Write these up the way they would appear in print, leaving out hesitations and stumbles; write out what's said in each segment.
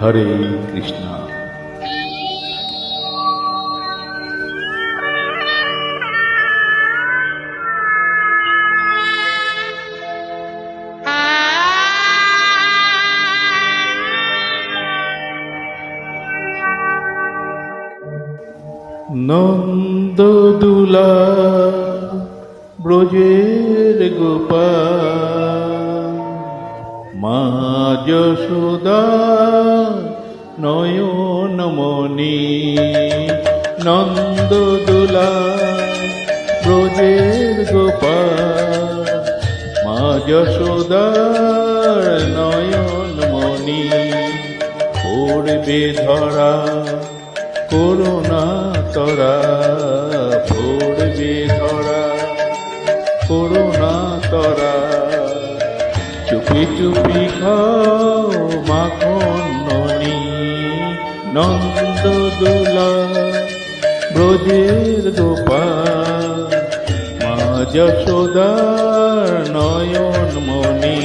হরে কৃষ্ণ। নন্দদুলা ব্রজের গোপাল, মা যশোদা নয়নমণি। নন্দদুলা ব্রজের গোপাল, মা যশোদা নয়নমণি। পড়বে ধরা করুণা তরা, পড়বে ধরা করুণা তরা। চুপি চুপি খাও মাখন ননি। নন্দদুলা ব্রজের গোপাল, মা যশোদার নয়নমণি।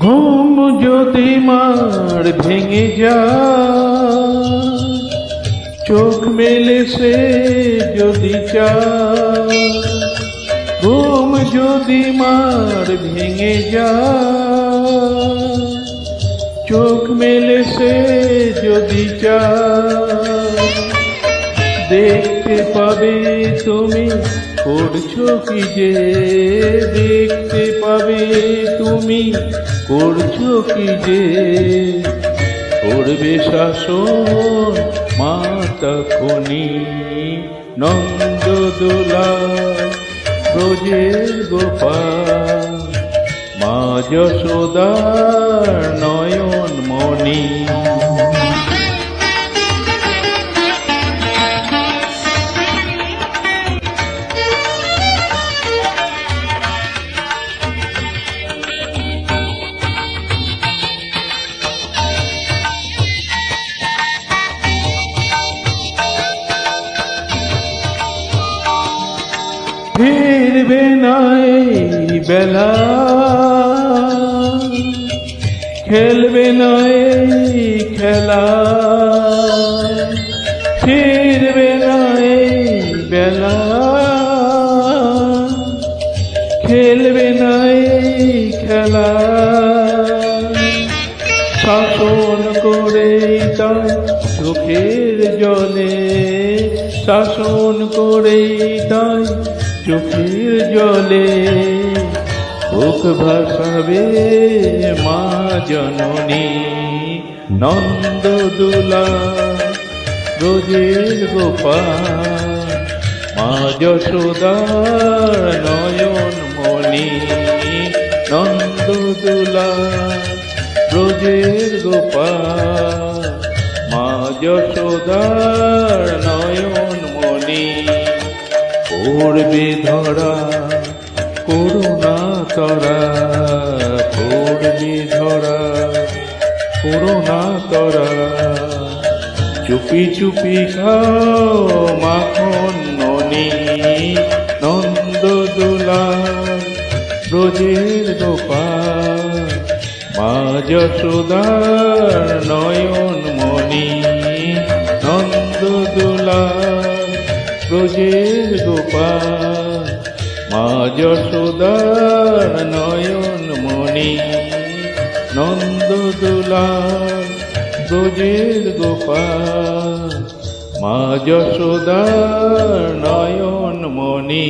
ঘুম যদি মার ভেঙে যায়, চোখ মেলে সে যদি চায়। ঘুম যদি মার ভেঙে যায়, চোখ মেলে সে যদি চায়। দেখতে পাবে তুমি করছো কি যে, দেখতে পাবে তুমি করছো কি যে। করবে শাসন মাতা খনি। নন্দদোলা ব্রজের গোপাল, মা যশোদার নয়নমণি। ফিরবে না এই বেলা, খেলবে না এই খেলা। ফিরবে না এই বেলা, খেলবে না এই খেলা। শাসন করে তাই চোখের জলে, শাসন করে তাই চোখের জলে। বুক ভাসাবে মা জননী। নন্দদুলা ব্রজের গোপাল, মা যশোদার নয়নমণি। নন্দদুলা ব্রজের গোপাল, মা যশোদার নয়নমণি। পড়বে ধরা করুণা তরা, পড়বে ধরা করুণা তরা। চুপি চুপি খাও মাখন ননি। নন্দদোলা ব্রজের গোপাল, মা যশোদার নয়নমণি। নন্দদোলা ব্রজের গোপাল, মা যশোদার নয়নমণি। নন্দদোলা ব্রজের গোপাল, মা যশোদার নয়নমণি।